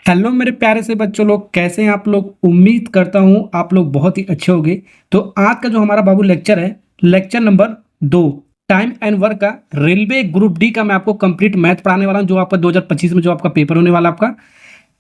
Hello मेरे प्यारे से बच्चों लोग, कैसे हैं आप लोग। उम्मीद करता हूं आप लोग बहुत ही अच्छे होंगे। तो आज का जो हमारा बाबू लेक्चर है, lecture number 2, time and work का रेलवे ग्रुप डी का मैं आपको कंप्लीट मैथ पढ़ाने वाला हूं, जो आपका 2025 में जो आपका पेपर होने वाला आपका।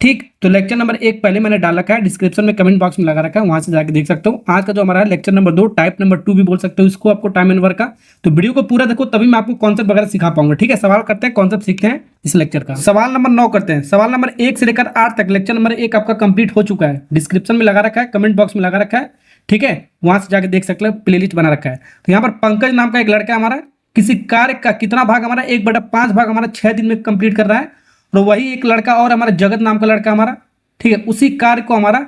ठीक, तो लेक्चर नंबर 1 पहले मैंने डाल रखा है, डिस्क्रिप्शन में कमेंट बॉक्स में लगा रखा है, वहां से जाके देख सकते हो। आज का जो हमारा है लेक्चर नंबर 2, टाइप नंबर 2 भी बोल सकते हो इसको, आपको टाइम एंड वर्क का। तो वीडियो को पूरा देखो, तभी मैं आपको कॉन्सेप्ट वगैरह सिखा पाऊंगा। ठीक है, सवाल करते हैं, कॉन्सेप्ट सीखते हैं इस लेक्चर का। सवाल नंबर 9 करते हैं। सवाल नंबर 1 से लेकर 8 तक लेक्चर नंबर 1 आपका कंप्लीट हो चुका है, डिस्क्रिप्शन में लगा रखा है, कमेंट बॉक्स में लगा रखा है। ठीक है, वहां से जाके देख सकते हो, प्लेलिस्ट बना रखा है। तो यहाँ पर पंकज नाम का एक लड़का हमारा किसी कार्य का कितना भाग हमारा 1/5 भाग हमारा 6 दिन में कंप्लीट कर रहा है। और वही एक लड़का और हमारा जगत नाम का लड़का हमारा, ठीक है, उसी कार्य को हमारा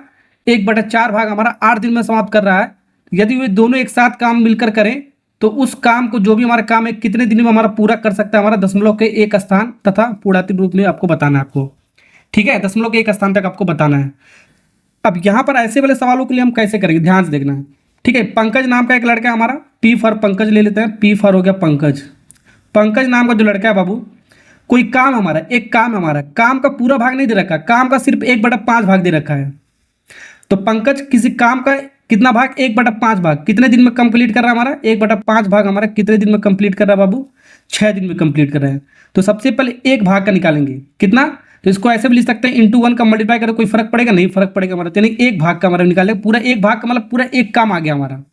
1/4 भाग हमारा 8 दिन में समाप्त कर रहा है। यदि वे दोनों एक साथ काम मिलकर करें तो उस काम को, जो भी हमारा काम है, कितने दिन में हमारा पूरा कर सकता है, हमारा दशमलव के एक स्थान तथा पूर्णांक रूप में आपको बताना है आपको। ठीक है, दशमलव के एक स्थान तक आपको बताना है। अब यहाँ पर ऐसे वाले सवालों के लिए हम कैसे करेंगे, ध्यान से देखना है। ठीक है, पंकज नाम का एक लड़का है हमारा, पी फॉर पंकज ले लेते हैं, पी फॉर हो गया पंकज। पंकज नाम का जो लड़का है बाबू, कोई काम हमारा, एक काम हमारा, काम का पूरा भाग नहीं दे रखा, काम का सिर्फ 1/5 भाग दे रखा है। तो पंकज किसी काम का कितना भाग, 1/5 भाग कितने दिन में कंप्लीट कर रहा है हमारा, 1/5 भाग हमारा कितने दिन में कंप्लीट कर रहा है बाबू, 6 दिन में कंप्लीट कर रहे हैं। तो सबसे पहले एक भाग का निकालेंगे कितना, तो इसको ऐसे भी लिख सकते हैं, इंटू 1 का मल्टीप्लाई करो, कोई फर्क पड़ेगा नहीं, फर्क पड़ेगा हमारा, यानी एक भाग का हमारा निकालेंगे, पूरा एक भाग का मतलब पूरा एक काम आ गया हमारा।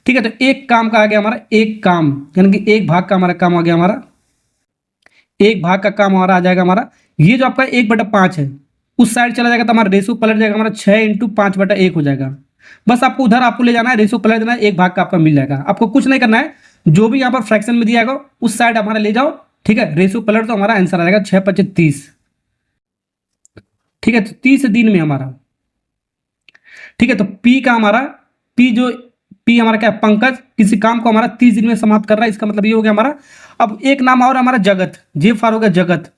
ठीक है, तो एक काम का आ गया हमारा एक काम, यानी कि एक भाग का हमारा काम आ गया हमारा, एक भाग का काम हमारा आ जाएगा हमारा। ये जो आपका 1/5 है उस साइड चला जाएगा तो हमारा रेशो पलट जाएगा हमारा, 6 × 5/1 हो जाएगा। बस आपको उधर आपको ले जाना है, रेशो पलट देना है, एक भाग का आपका मिल जाएगा। आपको कुछ नहीं करना है, जो भी यहाँ पर फ्रैक्शन में दिया जाएगा उस साइड हमारा ले जाओ। ठीक है, रेशो पलट तो हमारा आंसर आ जाएगा 6×5 = 30। ठीक है, तो 30 दिन में हमारा, ठीक है, तो पी का हमारा, पी हमारा क्या है, पंकज किसी काम को हमारा 30 दिन में समाप्त कर रहा है, इसका मतलब ये हो गया हमारा। अब एक नाम और हमारा जगत, जे फॉर हो गया जगत।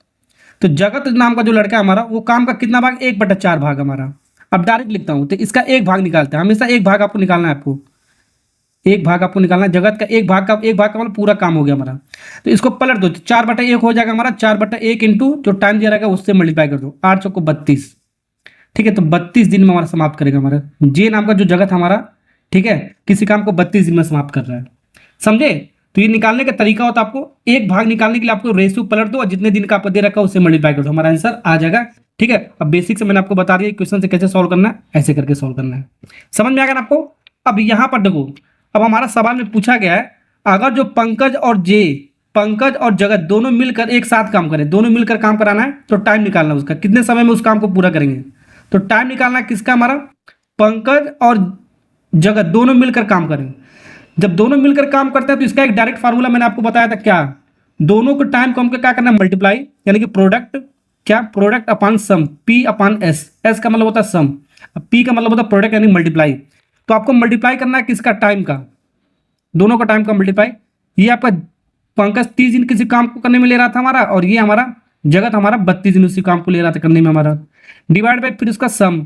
तो जगत नाम का जो लड़का है हमारा, वो काम का कितना भाग, 1/4 भाग हमारा। अब डायरेक्ट लिखता हूं, तो इसका एक भाग निकालते हैं, हमेशा एक भाग आपको निकालना है, आपको एक भाग आपको निकालना है। जगत का एक भाग का मतलब पूरा काम हो गया हमारा। तो इसको पलट दो, 4/1 हो जाएगा हमारा, 4/1 इंटू जो टाइम दिया रहेगा उससे मल्टीप्लाई कर दो, 8 चौको 32। ठीक है, तो 32 दिन में हमारा समाप्त करेगा हमारा जे नाम का जो जगत हमारा। ठीक है, किसी काम को 32 दिन में समाप्त कर रहा है, समझे। तो ये निकालने का तरीका होता है, आपको एक भाग निकालने के लिए आपको रेशियो पलट दो और जितने दिन का आपको दे रखा है उससे मल्टीप्लाई कर दो, हमारा आंसर आ जाएगा। ठीक है, अब बेसिक से मैंने आपको बता दिया क्वेश्चन से कैसे सॉल्व करना है, ऐसे करके सॉल्व करना है। समझ में आ गया ना आपको। अब यहाँ पर देखो, अब हमारा सवाल में पूछा गया है, अगर जो पंकज और जगत दोनों मिलकर एक साथ काम करें, दोनों मिलकर काम कराना है, तो टाइम निकालना है उसका, कितने समय में उस काम को पूरा करेंगे। तो टाइम निकालना है किसका, हमारा पंकज और जगत दोनों मिलकर काम करें। जब दोनों मिलकर काम करते हैं तो इसका एक डायरेक्ट फार्मूला मैंने आपको बताया था, क्या, दोनों को टाइम को हमको क्या करना है, मल्टीप्लाई, यानी कि प्रोडक्ट, क्या, प्रोडक्ट अपॉन सम, P/S। एस का मतलब होता है सम, पी का मतलब होता है प्रोडक्ट यानी मल्टीप्लाई। तो आपको मल्टीप्लाई करना है किसका, टाइम का, दोनों का टाइम का मल्टीप्लाई। ये आपका पंकज 30 दिन किसी काम को करने में ले रहा था हमारा, और ये हमारा जगत हमारा 32 दिन उसी काम को ले रहा था करने में हमारा, डिवाइड बाई फिर उसका सम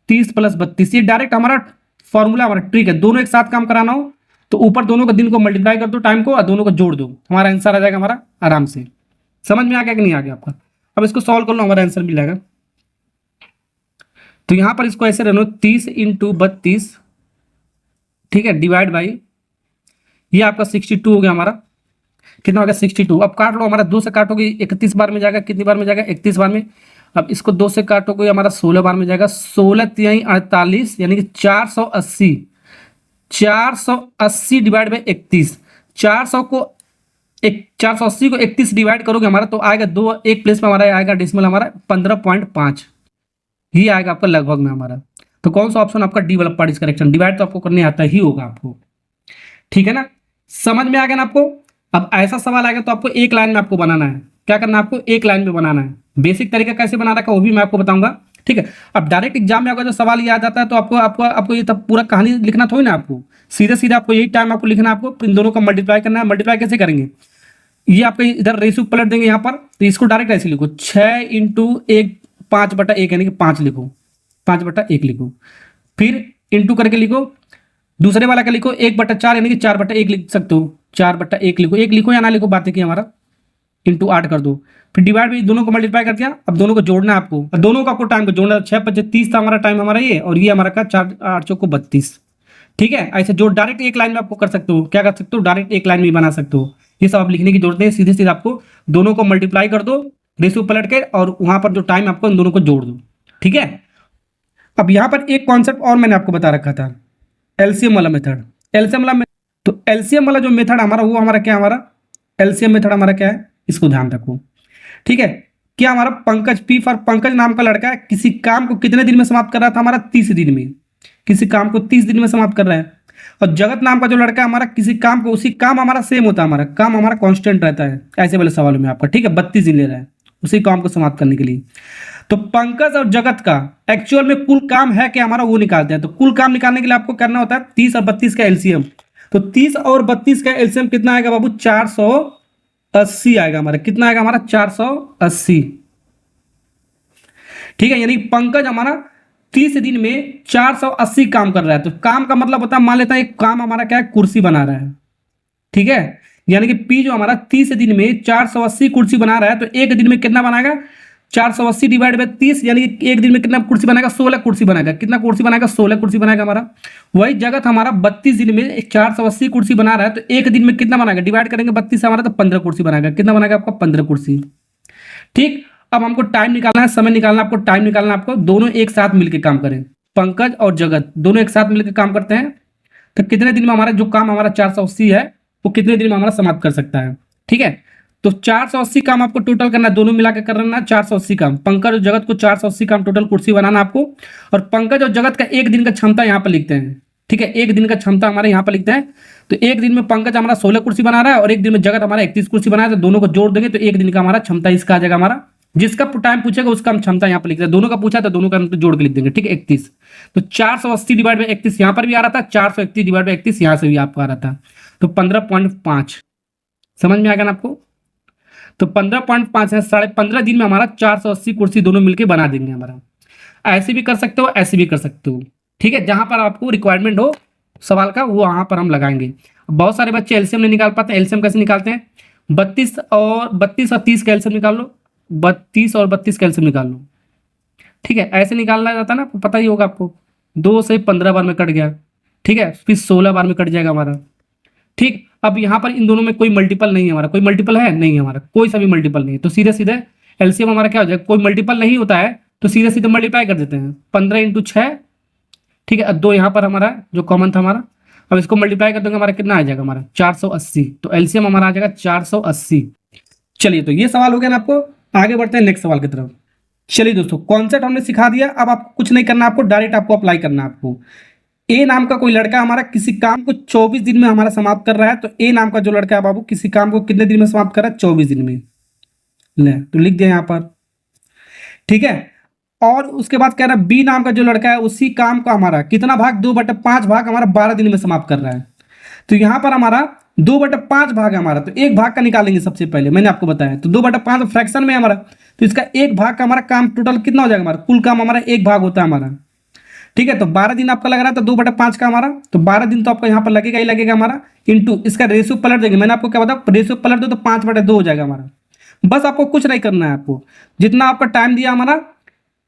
30 + 32। ये डायरेक्ट हमारा फॉर्मूला, हमारा ट्रिक है। दोनों एक साथ काम कराना हो तो ऊपर दोनों का दिन को मल्टीप्लाई कर दो, टाइम को, और दोनों को जोड़ दो, हमारा आंसर आ जाएगा हमारा आराम से। समझ में आ गया कि नहीं आ गया आपका। अब इसको सॉल्व कर लो, हमारा आंसर मिल जाएगा। तो यहां पर इसको ऐसे रहना, 30 × 32, ठीक है, डिवाइड बाई, ये आपका 62 हो गया हमारा, कितना हो गया 62। अब काट लो, हमारा 2 से काटोगे 31 बार में जाएगा, कितनी बार में जाएगा, 31 बार में। अब इसको 2 से काटोगे हमारा 16 बार में जाएगा, 16×3 = 48, यानी कि 480। 480 डिवाइड बाई 31, 480 को 31 डिवाइड करोगे हमारा तो आएगा 2, एक प्लेस में हमारा आएगा डेसिमल हमारा 15.5, ही आएगा आपका लगभग में हमारा। तो कौन सा ऑप्शन आपका डी वाला पार्ट इज करेक्शन। डिवाइड तो आपको करने आता ही होगा आपको, ठीक है ना, समझ में आ गया ना आपको। अब ऐसा सवाल आएगा तो आपको एक लाइन में आपको बनाना है, क्या करना है आपको, एक लाइन में बनाना है। बेसिक तरीका कैसे बना रखा है वो भी मैं आपको बताऊंगा, ठीक है। अब डायरेक्ट एग्जाम में अगर जो सवाल ये आ जाता है तो आपको ये तब पूरा कहानी लिखना थोड़ी ना, आपको सीधे सीधे आपको यही टाइम आपको लिखना है, आपको इन दोनों का मल्टीप्लाई करना है। मल्टीप्लाई कैसे करेंगे, ये आपको इधर रेशियो पलट देंगे यहाँ पर, तो इसको डायरेक्ट ऐसे लिखो, 6 × 1 5/1, यानी कि 5 लिखो, 5/1 लिखो, फिर इंटू करके लिखो, दूसरे वाला का लिखो 1/4, यानी कि 4/1 लिख सकते हो, 4/1 लिखो, एक लिखो या ना लिखो बात है कि हमारा, इंटू 8 कर दो, फिर डिवाइड भी दोनों को मल्टीप्लाई कर दिया, अब दोनों को जोड़ना है आपको, दोनों को आपको टाइम को जोड़ना। 6×5 = 30 था हमारा टाइम हमारा ये, और ये हमारा का 4×8 = 32। ठीक है, ऐसे जो डायरेक्ट एक लाइन में आपको कर सकते हो, क्या कर सकते हो, डायरेक्ट एक लाइन में बना सकते हो। ये सब आप लिखने की जरूरत नहीं है, सीधे सीधे आपको दोनों को मल्टीप्लाई कर दो रेशियो पलट के, और वहां पर जो टाइम आपको इन दोनों को जोड़ दो। ठीक है, अब यहां पर एक कॉन्सेप्ट और मैंने आपको बता रखा था, एलसीएम वाला मेथड। एलसीएम वाला तो एलसीएम वाला जो मेथड हमारा, वो हमारा क्या, हमारा एलसीएम मेथड हमारा क्या है, इसको ध्यान रखो। ठीक है, क्या हमारा पंकज, पी फॉर पंकज नाम का लड़का है, किसी काम को कितने दिन में समाप्त कर रहा था, हमारा 30 दिन में। किसी काम को 30 दिन में समाप्त कर रहा है। और जगत नाम का जो लड़का है हमारा, किसी काम को, उसी काम हमारा सेम होता है, हमारा काम हमारा कांस्टेंट रहता है ऐसे वाले सवालों में आपका। ठीक है, 32 दिन ले रहा है उसी काम को समाप्त करने के लिए। तो पंकज और जगत का एक्चुअल में कुल काम है क्या हमारा, वो निकालते हैं। तो कुल काम निकालने के लिए आपको करना होता है 30 और 32 का एलसीएम। तो 30 और 32 का एलसीएम कितना आएगा बाबू, 480 आएगा हमारा। कितना आएगा हमारा, 480। ठीक है, यानी पंकज हमारा 30 दिन में 480 काम कर रहा है। तो काम का मतलब होता है, मान लेता है एक काम हमारा क्या है, कुर्सी बना रहा है। ठीक है, यानी कि पी जो हमारा 30 दिन में 480 कुर्सी बना रहा है, तो एक दिन में कितना बनाएगा, 480 डिवाइड बाय 30, यानी कि एक दिन में कितना कुर्सी बनाएगा, 16 कुर्सी बनाएगा। कितना कुर्सी बनाएगा, 16 कुर्सी बनाएगा हमारा। वही जगत हमारा 32 दिन में 480 कुर्सी बना रहा है, तो एक दिन में कितना बनाएगा, डिवाइड करेंगे 32 से हमारा, तो 15 कुर्सी बनाएगा। कितना बनाएगा आपका, 15 कुर्सी। ठीक, अब हमको टाइम निकालना है, समय निकालना है, आपको टाइम निकालना है आपको। दोनों एक साथ मिलकर काम करें, पंकज और जगत दोनों एक साथ मिलकर काम करते हैं, तो कितने दिन में हमारा जो काम हमारा 480 है, वो कितने दिन में हमारा समाप्त कर सकता है। ठीक है, तो 480 काम आपको टोटल करना है, दोनों मिला के करना है 480 काम। पंकज और जगत को 480 काम टोटल कुर्सी बनाना आपको। और पंकज और जगत का एक दिन का क्षमता यहाँ पर लिखते हैं। ठीक है, एक दिन का क्षमता हमारे यहाँ पर लिखते हैं। तो एक दिन में पंकज हमारा 16 कुर्सी बना रहा है, और एक दिन में जगत हमारा 31 कुर्सी बना रहा है। तो दोनों को जोड़ देंगे तो एक दिन का हमारा क्षमता इसका आ जाएगा हमारा। जिसका टाइम पूछेगा उसका हम क्षमता यहाँ पर लिख देंगे। दोनों का पूछा तो दोनों का हम जोड़ के लिख देंगे। ठीक है, 31। तो 480 डिवाइड बाई 31 यहाँ पर भी आ रहा था, 431 डिवाइड बाई 31 यहाँ से भी आपको आ रहा था। तो 15.5 समझ में आ गया ना आपको। तो 15.5 है, 15.5 दिन में हमारा 480 कुर्सी दोनों मिलकर बना देंगे हमारा। ऐसे भी कर सकते हो, ऐसे भी कर सकते हो। ठीक है, जहां पर आपको रिक्वायरमेंट हो सवाल का, वो वहां पर हम लगाएंगे। बहुत सारे बच्चे एलसीएम नहीं निकाल पाते। एलसीएम कैसे निकालते हैं, 32 और 30 का एलसीएम निकाल लो, 32 और 32 का एलसीएम निकाल लो। ठीक है, ऐसे निकालना जाता है ना, पता ही होगा आपको। 2 से 15 बार में कट गया। ठीक है, फिर 16 बार में कट जाएगा हमारा। ठीक, अब यहाँ पर इन दोनों में कोई मल्टीपल नहीं है हमारा। कोई मल्टीपल है नहीं, हमारा कोई सा भी मल्टीपल नहीं है। तो सीधे सीधे एलसीएम हमारा क्या हो जाएगा, कोई मल्टीपल नहीं होता है तो सीधे सीधे मल्टीप्लाई कर देते हैं। 15 × 6। ठीक है, 2 यहाँ पर हमारा जो कॉमन था हमारा, अब इसको मल्टीप्लाई कर देंगे, हमारा कितना आ जाएगा हमारा 480। तो एलसीएम हमारा आ जाएगा 480। चलिए, तो ये सवाल हो गया ना आपको। आगे बढ़ते हैं नेक्स्ट सवाल की तरफ। चलिए दोस्तों, कॉन्सेप्ट हमने सिखा दिया। अब आपको कुछ नहीं करना, आपको डायरेक्ट आपको अप्लाई करना है। आपको ए नाम का कोई लड़का हमारा किसी काम को 24 दिन में हमारा समाप्त कर रहा है। तो ए नाम का जो लड़का है बाबू, किसी काम को कितने दिन में समाप्त कर रहा है, 24 दिन में। ले तो लिख दिया यहाँ पर। ठीक है, और उसके बाद कह रहा है बी नाम का जो लड़का है, उसी काम का हमारा कितना भाग, 2/5 भाग हमारा 12 दिन में समाप्त कर रहा है। तो यहाँ पर हमारा 2/5 भाग है हमारा, तो एक भाग का निकालेंगे सबसे पहले, मैंने आपको बताया। तो 2/5 फ्रैक्शन में हमारा, तो इसका एक भाग का हमारा काम टोटल कितना हो जाएगा हमारा, कुल काम हमारा एक भाग होता है हमारा। ठीक है, तो 12 दिन आपका लग रहा है, तो 2/5 का हमारा, तो 12 दिन तो आपका यहाँ पर लगेगा ही लगेगा हमारा। इंटू इसका रेशियो पलट देंगे। मैंने आपको क्या बताया, रेशियो पलट दो तो 5/2 हो जाएगा हमारा। बस आपको कुछ नहीं करना है, आपको जितना आपका टाइम दिया हमारा,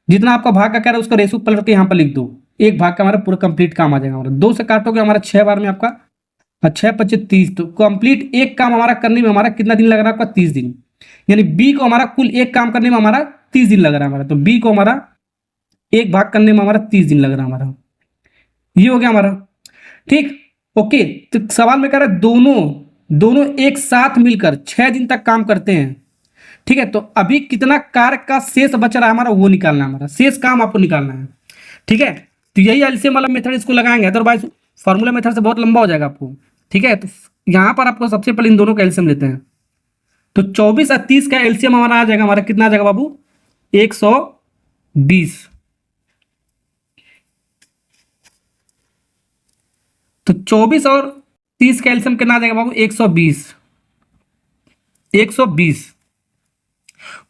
जितना आपका भाग का कह रहा है, उसका रेशियो पलट के यहाँ पर लिख दो। एक भाग का हमारा पूरा कंप्लीट काम आ जाएगा हमारा। 2 से काटोगे हमारा 6 बार में आपका 6×5 = 30। तो कंप्लीट एक काम हमारा करने में हमारा कितना दिन लग रहा है आपका, 30 दिन। यानी बी को हमारा कुल एक काम करने में हमारा 30 दिन लग रहा है हमारा। तो बी को हमारा एक भाग करने में हमारा 30 दिन लग रहा है हमारा। ये हो गया हमारा। ठीक, ओके। तो सवाल में कह रहा है दोनों एक साथ मिलकर 6 दिन तक काम करते हैं। ठीक है, तो अभी कितना कार्य का शेष बच रहा है हमारा, वो निकालना है हमारा। शेष काम आपको निकालना है। ठीक है, तो यही एलसीएम वाला मेथड इसको लगाएंगे, अदरवाइज फॉर्मूला मेथड से बहुत लंबा हो जाएगा आपको। ठीक है, तो यहाँ पर आपको सबसे पहले इन दोनों का एलसीएम लेते हैं। तो 24 और 30 का एलसीएम हमारा आ जाएगा, हमारा कितना आ जाएगा बाबू, 120। तो 24 और 30 का एलसीएम कितना आ जाएगा बाबू, 120। 120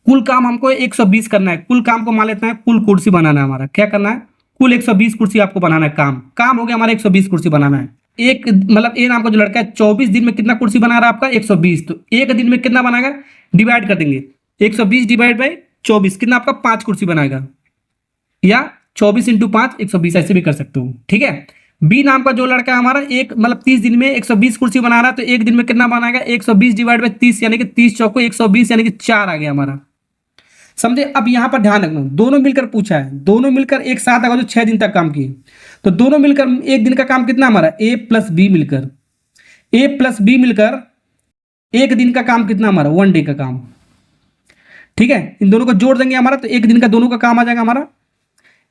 कुल काम हमको 120 करना है। कुल काम को मान लेते हैं, कुल कुर्सी बनाना है हमारा। क्या करना है, कुल 120 कुर्सी आपको बनाना है। काम हो गया हमारा 120 कुर्सी बनाना है। एक मतलब ए नाम का जो लड़का है 24 दिन में कितना कुर्सी बना रहा है आपका, 120। तो एक दिन में कितना बनाएगा, डिवाइड कर देंगे। 120 डिवाइड बाई 24 कितना आपका 5 कुर्सी बनाएगा, या 24 इंटू 5 120 ऐसे भी कर सकते हो। ठीक है, बी नाम का जो लड़का है हमारा एक मतलब 30 दिन में 120 कुर्सी बना रहा है, तो एक दिन में कितना बनाएगा 120 डिवाइड बाई 30 यानी कि 30 चौको 120 यानी कि 4 आ गया हमारा। समझे। अब यहां पर ध्यान रखना, दोनों मिलकर पूछा है, दोनों मिलकर एक साथ अगर जो 6 दिन तक काम किए तो दोनों मिलकर एक दिन का काम कितना हमारा ए प्लस बी मिलकर, ए प्लस बी मिलकर एक दिन का काम कितना हमारा 1 डे का काम। ठीक है, इन दोनों को जोड़ देंगे हमारा तो एक दिन का दोनों का काम आ जाएगा हमारा।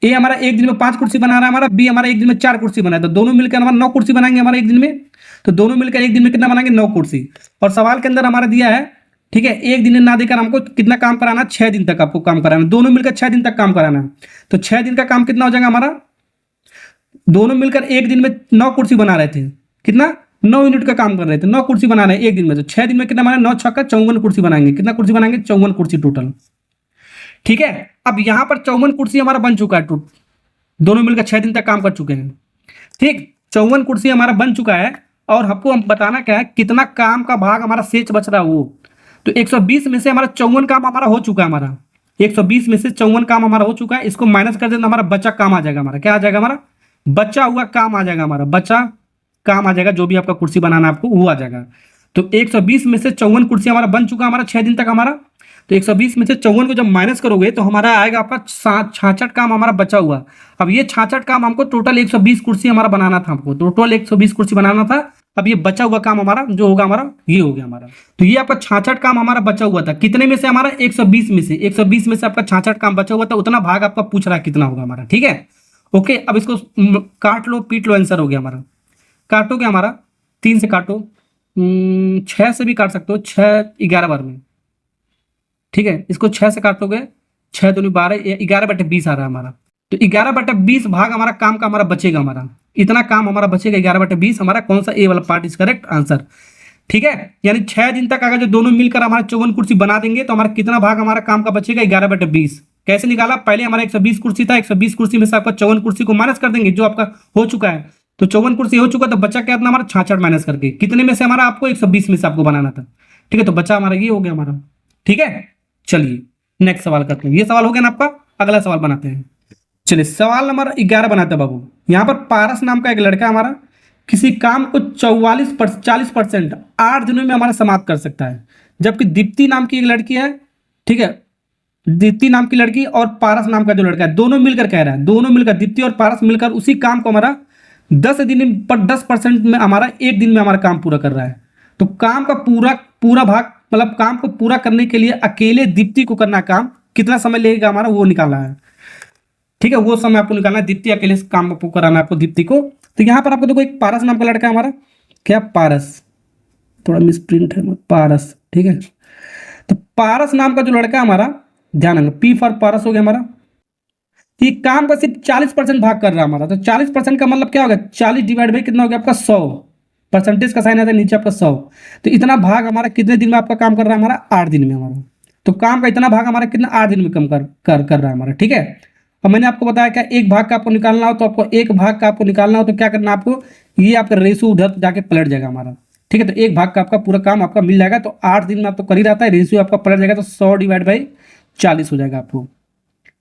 ए हमारा एक दिन में 5 कुर्सी बना रहा है हमारा, बी हमारा एक दिन में 4 कुर्सी बनाया, तो दोनों मिलकर हमारा 9 कुर्सी बनाएंगे हमारा एक दिन में। तो दोनों मिलकर एक दिन में कितना बनाएंगे 9 कुर्सी। और सवाल के अंदर हमारा दिया है, ठीक है, एक दिन ना देकर हमको कितना काम कराना, 6 दिन तक आपको काम कराना, दोनों मिलकर 6 दिन तक काम कराना है। तो 6 दिन का काम कितना हो जाएगा हमारा, दोनों मिलकर एक दिन में 9 कुर्सी बना रहे थे, कितना 9 यूनिट का काम कर रहे थे, 9 कुर्सी बना रहे हैं एक दिन में, तो 6 दिन में कितना बनाए 9 छक्का 54 कुर्सी बनाएंगे। कितना कुर्सी बनाएंगे 54 कुर्सी टोटल। ठीक है, अब यहां पर 54 कुर्सी हमारा बन चुका है, दोनों मिलकर 6 दिन तक काम कर चुके हैं। ठीक, 54 कुर्सी हमारा बन चुका है और हमको हम बताना क्या है कितना काम का भाग हमारा शेष बच रहा है वो। तो 120 में से हमारा 54 काम हमारा हो चुका है, हमारा 120 में से 54 काम हमारा हो चुका है। इसको माइनस कर देना, हमारा बचा काम आ जाएगा, हमारा क्या आ जाएगा, हमारा बचा हुआ काम आ जाएगा, हमारा बचा काम आ जाएगा, जो भी आपका कुर्सी बनाना आपको वो आ जाएगा। तो 120 में से 54 कुर्सी हमारा बन चुका हमारा 6 दिन तक हमारा। तो 120 में से 54 को जब माइनस करोगे तो हमारा आएगा आपका 66 काम हमारा बचा हुआ। अब ये 66 काम हमको टोटल 120 कुर्सी हमारा बनाना था, हमको टोटल 120 कुर्सी बनाना था। अब ये बचा हुआ काम हमारा जो होगा हमारा ये हो गया हमारा। तो ये आपका 66 काम हमारा बचा हुआ था, कितने में से हमारा 120 में से, 120 में से आपका 66 काम बचा हुआ था, उतना भाग आपका पूछ रहा है कितना होगा हमारा। ठीक है, ओके, अब इसको काट लो पीट लो, आंसर हो गया हमारा। काटोगे हमारा 3 से काटो, 6 से भी काट सकते हो, 6 11 बार में। ठीक है, इसको 6 से काटोगे 6 दूनी 12, 11/20 आ रहा है हमारा। तो 11/20 भाग हमारा काम का हमारा बचेगा, हमारा इतना काम हमारा बचेगा 11/20 हमारा। कौन सा ए वाला पार्ट इज करेक्ट आंसर। ठीक है, यानी 6 दिन तक अगर जो दोनों मिलकर हमारा 54 कुर्सी बना देंगे तो हमारा कितना भाग हमारा काम का बचेगा 11/20। कैसे निकाला, पहले हमारा 120 कुर्सी था, 120 कुर्सी में से आपका 54 कुर्सी को माइनस कर देंगे जो आपका हो चुका है। तो 54 कुर्सी हो चुका तो बचा क्या था हमारा 66 माइनस करके, कितने में से हमारा आपको 120 में से आपको बनाना था। ठीक है, तो बचा हमारा ये हो गया हमारा। ठीक है, चलिए नेक्स्ट सवाल करते हैं। ये सवाल हो गया ना आपका, अगला सवाल बनाते हैं। चलिए सवाल नंबर 11 बनाते हैं बाबू। यहाँ पर पारस नाम का एक लड़का हमारा किसी काम को 40% 8 दिनों में हमारा समाप्त कर सकता है, जबकि दीप्ति नाम की एक लड़की है। ठीक है, दीप्ति नाम की लड़की और पारस नाम का जो लड़का है दोनों मिलकर कह रहा है, दोनों मिलकर दीप्ति और पारस मिलकर उसी काम को हमारा 10 दिन पर 10% में हमारा एक दिन में हमारा काम पूरा कर रहा है। तो काम का पूरा भाग मतलब काम को पूरा करने के लिए अकेले दीप्ति को करना काम कितना समय लगेगा हमारा वो निकालना है। ठीक है, वो समय आपको निकालना है, दीप्ति अकेले इस काम को कराना है आपको दीप्ति को। तो यहाँ पर आपको देखो एक पारस नाम का लड़का है हमारा, क्या पारस, थोड़ा मिस प्रिंट है पारस। ठीक है, तो पारस नाम का जो लड़का है हमारा, ध्यान रखना पी फॉर पारस हो गया हमारा। ये काम का सिर्फ 40% भाग कर रहा है हमारा। तो 40% का मतलब क्या होगा, 40 डिवाइड बाई कितना हो गया आपका 100, परसेंटेज का साइन आता है नीचे आपका 100। तो इतना भाग हमारा कितने दिन में आपका काम कर रहा है हमारा 8 दिन में हमारा। तो काम का इतना भाग हमारा कितना 8 दिन में कम कर रहा है हमारा। ठीक है, अब मैंने आपको बताया क्या एक भाग का आपको निकालना हो, तो आपको एक भाग का आपको निकालना हो तो क्या करना आपको, ये आपका रेशो उधर जाके पलट जाएगा हमारा। ठीक है, तो एक भाग का आपका पूरा काम आपका मिल जाएगा। तो 8 दिन में आप तो कर ही रहता है, रेशियो आपका पलट जाएगा, तो 100 डिवाइड बाई 40 हो जाएगा आपको।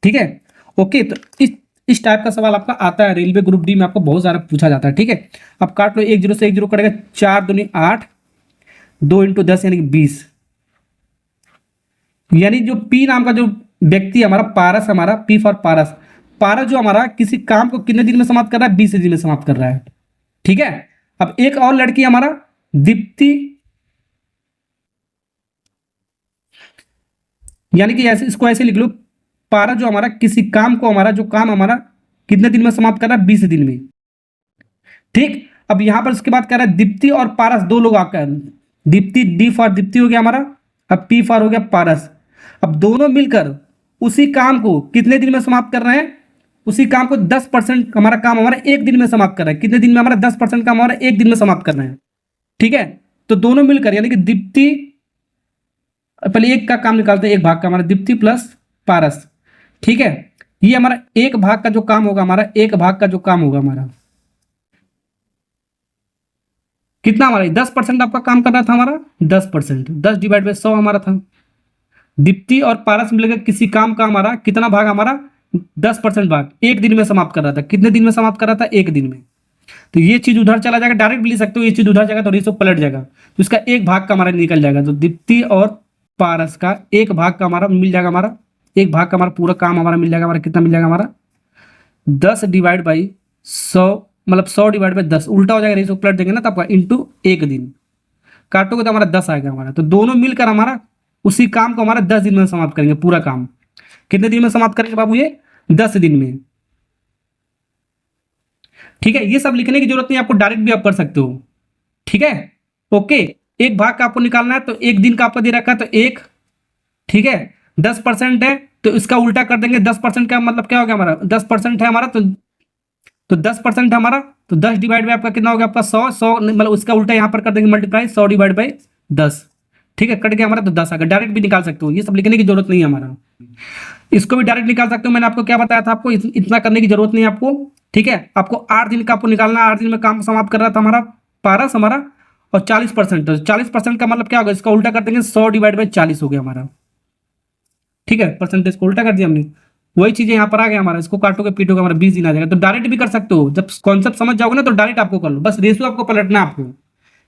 ठीक है, ओके, तो इस टाइप का सवाल आपका आता है रेलवे ग्रुप डी में, आपको बहुत सारा पूछा जाता है। ठीक है, अब काट लो, 1 0 से 1 0 कटेगा, 4 दूनी 8, 2 × 10 यानी कि 20। यानी जो पी नाम का जो व्यक्ति हमारा पारस, हमारा पी फॉर पारस, पारस जो हमारा किसी काम को कितने दिन में समाप्त कर रहा है 20 दिन में समाप्त कर रहा है। ठीक है, अब एक और लड़की हमारा दीप्ति, यानी कि ऐसे इसको ऐसे लिख लो, पारस जो हमारा किसी काम को हमारा जो काम हमारा कितने दिन में समाप्त कर रहा है 20 दिन में। ठीक, अब यहां पर उसके बाद कह रहा है दीप्ति और पारस दो लोग आकर, दीप्ति डी फॉर दीप्ति हो गया हमारा, अब पी फॉर हो गया पारस। अब दोनों मिलकर उसी काम को कितने दिन में समाप्त कर रहे हैं, उसी काम को 10% हमारा काम हमारा एक दिन में समाप्त कर रहा है। कितने दिन में हमारा 10% काम हमारा एक दिन में समाप्त कर रहे हैं। ठीक है, तो दोनों मिलकर यानी कि दीप्ति, पहले एक का काम निकालते हैं, एक भाग का हमारा दीप्ति प्लस पारस। ठीक है, ये हमारा एक भाग का जो काम होगा हमारा, एक भाग का जो काम होगा हमारा कितना, हमारा 10% आपका काम कर रहा था हमारा 10%, 10 डिवाइड बाई 100 हमारा था। दीप्ति और पारस मिलकर किसी काम का हमारा कितना भाग, हमारा 10% भाग एक दिन में समाप्त कर रहा था। कितने दिन में समाप्त कर रहा था? एक दिन में। तो ये चीज उधर चला जाएगा, डायरेक्ट भी लिख सकते हो, ये चीज उधर जाएगा तो रेशो पलट जाएगा, तो इसका एक भाग का हमारा निकल जाएगा। तो दीप्ति और पारस का एक भाग का हमारा मिल जाएगा, हमारा एक भाग का हमारा पूरा काम हमारा मिल जाएगा, हमारा कितना मिल जाएगा, हमारा 10 डिवाइड बाई 100, मतलब 100 डिवाइड बाई 10 उल्टा हो जाएगा, रेशो पलट देंगे ना, तो आपका इंटू एक दिन काटोगे तो हमारा 10 आएगा हमारा। तो दोनों मिलकर हमारा उसी काम को हमारा 10 दिन में समाप्त करेंगे। पूरा काम कितने दिन में समाप्त करेंगे बाबू? ये 10 दिन में। ठीक है, ये सब लिखने की जरूरत नहीं, आपको डायरेक्ट भी आप कर सकते हो। ठीक है, ओके। एक भाग का आपको निकालना है, तो एक दिन का आपको दे रखा है, तो एक, ठीक है, 10% है तो इसका उल्टा कर देंगे। 10% का मतलब क्या हो गया हमारा? 10% है हमारा, तो 10% है हमारा, तो 10 डिवाइड बाई आपका कितना हो गया? आपका 100 मतलब उसका उल्टा यहाँ पर कर देंगे मल्टीप्लाई, 100 डिवाइड बाई 10। ठीक है, कट गया हमारा, तो 10 आ गया। डायरेक्ट भी निकाल सकते हो, ये सब लिखने की जरूरत नहीं है हमारा। इसको भी डायरेक्ट निकाल सकते हो, मैंने आपको क्या बताया था, आपको इतना करने की जरूरत नहीं है आपको। ठीक है, आपको 8 दिन का आपको निकालना है। 8 दिन में काम समाप्त कर रहा था हमारा पारस हमारा, और 40%, तो 40% का मतलब क्या होगा? इसका उल्टा कर देंगे, 100 डिवाइड बाई 40 हो गया हमारा। ठीक है, परसेंटेज को उल्टा कर दिया हमने, वही चीजें यहाँ पर आ गया हमारा। इसको काटोगे पीटोगे हमारा 20 दिन आ जाएगा। तो डायरेक्ट भी कर सकते हो, जब कॉन्सेप्ट समझ जाओगे ना तो डायरेक्ट आपको कर लो, बस रेशियो आपको पलटना है आपको।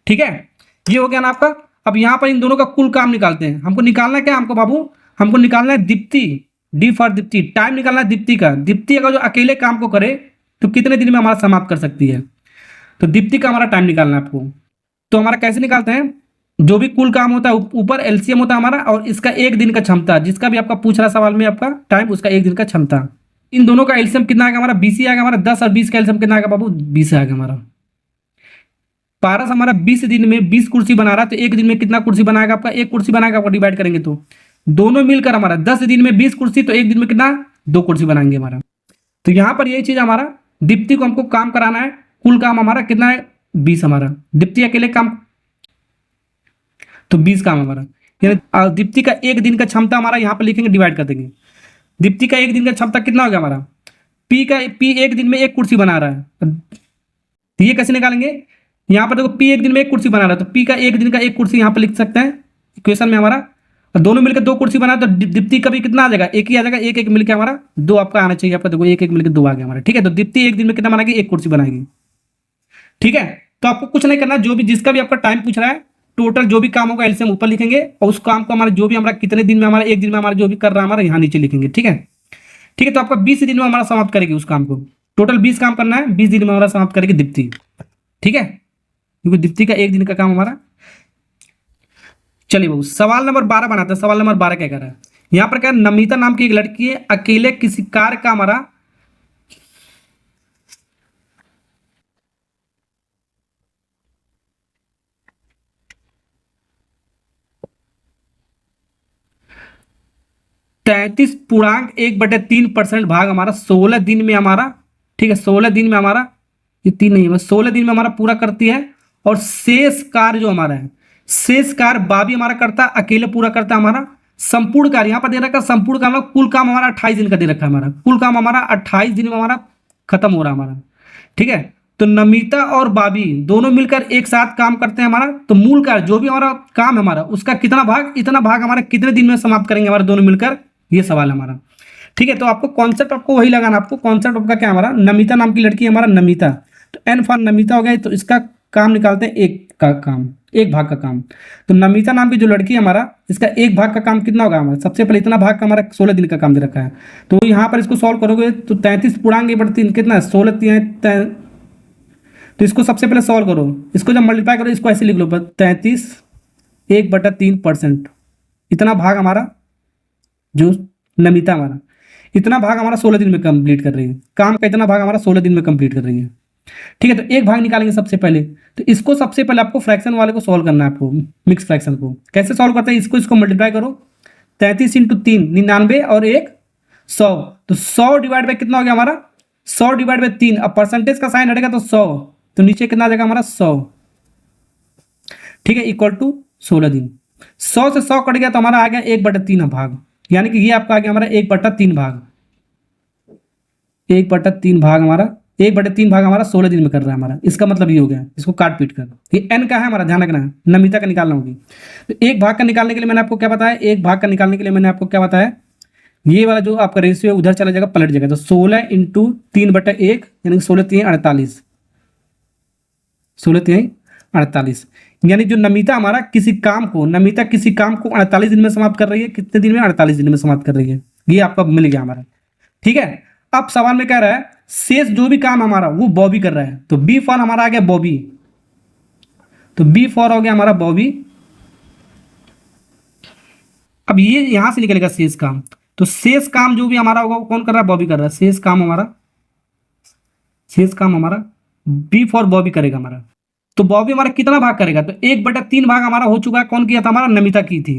ठीक है, ये हो गया ना आपका। अब यहाँ पर इन दोनों का कुल काम निकालते हैं। हमको निकालना क्या है हमको बाबू? हमको निकालना है Deepti, D for Deepti. Time निकालना है दीप्ति का। दीप्ति अगर जो अकेले काम को करे तो कितने दिन में हमारा समाप्त कर सकती है? तो दीप्ति का हमारा टाइम निकालना है आपको। तो हमारा कैसे निकालते हैं? जो भी कुल काम होता है ऊपर एलसीएम होता है हमारा, और इसका एक दिन का क्षमता, जिसका भी आपका पूछ रहा सवाल में आपका टाइम, उसका एक दिन का क्षमता। इन दोनों का एलसीएम कितना आएगा हमारा? 20 ही आएगा हमारा। 10 और 20 का एलसीएम कितना आएगा बाबू? 20 आएगा हमारा। पारस हमारा 20 दिन में 20 कुर्सी बना रहा है, तो एक दिन में कितना कुर्सी बनाएगा आपका? एक कुर्सी बनाएगा आपका। डिवाइड करेंगे तो दोनों मिलकर हमारा 10 दिन में 20 कुर्सी, तो एक दिन में कितना? 2 कुर्सी बनाएंगे हमारा। तो यहाँ पर यही चीज हमारा, दीप्ति को हमको काम कराना है। कुल काम हमारा कितना है? 20 हमारा। दीप्ति अकेले काम, तो 20 काम हमारा। यानी दीप्ति का एक दिन का क्षमता हमारा यहाँ पर लिखेंगे, डिवाइड कर देंगे। दीप्ति का एक दिन का क्षमता कितना हो गया हमारा? पी एक दिन में एक कुर्सी बना रहा है, तो ये कैसे निकालेंगे? यहाँ पर देखो, पी एक दिन में एक कुर्सी बना रहा है, तो पी का एक दिन का एक कुर्सी यहाँ पर लिख सकते हैं इक्वेशन में हमारा। और दोनों मिलकर 2 कुर्सी बना, तो दीप्ति का भी कितना आ जाएगा? एक ही आ जाएगा। एक एक मिलकर हमारा 2 आपका आना चाहिए आपका। देखो एक एक मिलकर 2 आ गया हमारा। ठीक है, तो दीप्ति एक दिन में कितना बनाएगी? एक कुर्सी बनाएगी। ठीक है, तो आपको कुछ नहीं करना, जो भी जिसका भी आपका टाइम पूछ रहा है, टोटल जो भी काम होगा एलसीएम ऊपर लिखेंगे, और उस काम को हमारा जो भी हमारा कितने दिन में हमारा, एक दिन में हमारा जो भी कर रहा है हमारा, यहाँ नीचे लिखेंगे। ठीक है, ठीक है, तो आपका 20 दिन में हमारा समाप्त करेगी उस काम को। टोटल 20 काम करना है, 20 दिन में हमारा समाप्त करेगी दीप्ति। ठीक है, क्योंकि दीप्ति का एक दिन का काम हमारा। चलिए बाबू, सवाल नंबर 12 बनाते हैं। सवाल नंबर 12 क्या कह रहा है? यहाँ पर क्या, नमिता नाम की एक लड़की है, अकेले किसी कार्य का हमारा 33.1/3% भाग हमारा 16 दिन में हमारा, ठीक है, 16 दिन में हमारा, ये 3 नहीं है, 16 दिन में हमारा पूरा करती है। और शेष कार्य जो हमारा है, शेष कार्य बाबी हमारा करता है, अकेले पूरा करता है हमारा। संपूर्ण कार्य यहाँ पर दे रखा है, संपूर्ण कार्य कुल काम हमारा 28 दिन का दे रखा है हमारा। कुल काम हमारा 28 दिन में हमारा खत्म हो रहा है हमारा। ठीक है, तो नमिता और बाबी दोनों मिलकर एक साथ काम करते हैं हमारा। तो मूल कार्य जो भी हमारा काम है हमारा, उसका कितना भाग, इतना भाग हमारा कितने दिन में समाप्त करेंगे हमारे दोनों मिलकर, ये सवाल है हमारा। ठीक है, तो आपको कॉन्सेप्ट आपको वही लगाना। आपको कॉन्सेप्ट आपका क्या हमारा, नमिता नाम की लड़की है हमारा, नमिता, तो एन फॉर नमिता हो गया। तो इसका काम निकालते हैं, एक का काम, एक भाग का काम। तो नमिता नाम की जो लड़की है हमारा, इसका एक भाग का काम कितना होगा हमारा? सबसे पहले इतना भाग का हमारा 16 दिन का काम दे रखा है। तो यहाँ पर इसको सॉल्व करोगे तो 33 कितना है? 16 तो इसको सबसे पहले सॉल्व करो, इसको जब मल्टीप्लाई करो, इसको ऐसे लिख लो, 33/1/3%। इतना भाग हमारा जो नमिता हमारा, इतना भाग हमारा 16 दिन में कंप्लीट कर रही है। काम का इतना भाग हमारा 16 दिन में कंप्लीट कर रही है। ठीक है, तो एक भाग निकालेंगे सबसे पहले। तो इसको सबसे पहले आपको फ्रैक्शन वाले को सॉल्व करना है, आपको मिक्स फ्रैक्शन को। कैसे सॉल्व करते हैं? इसको मल्टीप्लाई करो, 33 × 3 99 और 1 100। तो 100 डिवाइड बाई कितना हो गया हमारा? 100 डिवाइड बाई 3। अब परसेंटेज का साइन हटेगा तो 100, तो नीचे कितना आ जाएगा हमारा? 100। ठीक है, इक्वल टू 16 दिन। 100 से 100 कट गया तो हमारा आ गया 1/3 भाग, यानी कि ये आपका आ गया हमारा 1/3 भाग। 1/3 भाग हमारा 1/3 भाग हमारा 16 दिन में कर रहा है हमारा, इसका मतलब ये हो गया। इसको काट पीट कर, ये n का है हमारा, ध्यान रखना है, नमिता का निकालना होगी। तो एक भाग का निकालने के लिए मैंने आपको क्या बताया, एक भाग का निकालने के लिए मैंने आपको क्या बताया, ये वाला जो आपका रेशियो है उधर चला जाएगा, पलट जाएगा। तो 16 × 3/1 यानी 16 × 3 = 48, 16 × 3 = 48। यानी जो नमिता हमारा किसी काम को, नमिता किसी काम को 48 दिन में समाप्त कर रही है। कितने दिन में? 48 दिन में समाप्त कर रही है। ये आपका मिल गया हमारा, ठीक है। अब सवाल में कह रहा है शेष जो भी काम हमारा वो बॉबी कर रहा है। तो बी फॉर हमारा आ गया बॉबी, तो बी फॉर हो गया हमारा बॉबी। अब ये यहां से निकलेगा शेष काम। तो शेष काम जो भी हमारा होगा वो कौन कर रहा है? बॉबी कर रहा है। शेष काम हमारा बी फॉर बॉबी करेगा हमारा। तो बॉबी हमारा कितना भाग करेगा? तो 1/3 भाग हमारा हो चुका है। कौन किया था? हमारा नमिता की थी।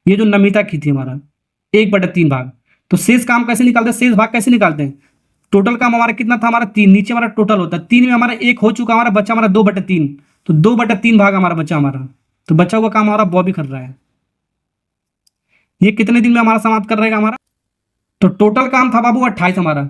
ये जो नमिता की थी हमारा 1/3 भाग। तो शेष काम कैसे निकालते हैं? शेष भाग कैसे निकालते हैं? टोटल काम हमारा कितना था? हमारा 3। नीचे हमारा टोटल होता है 3 में हमारा 1 हो चुका, हमारा बच्चा हमारा 2/3। तो 2/3 भाग हमारा बच्चा हमारा। तो बचा हुआ काम हमारा बॉबी कर रहा है। ये कितने दिन में हमारा समाप्त कर रहेगा हमारा? तो टोटल काम था बाबू 28 हमारा।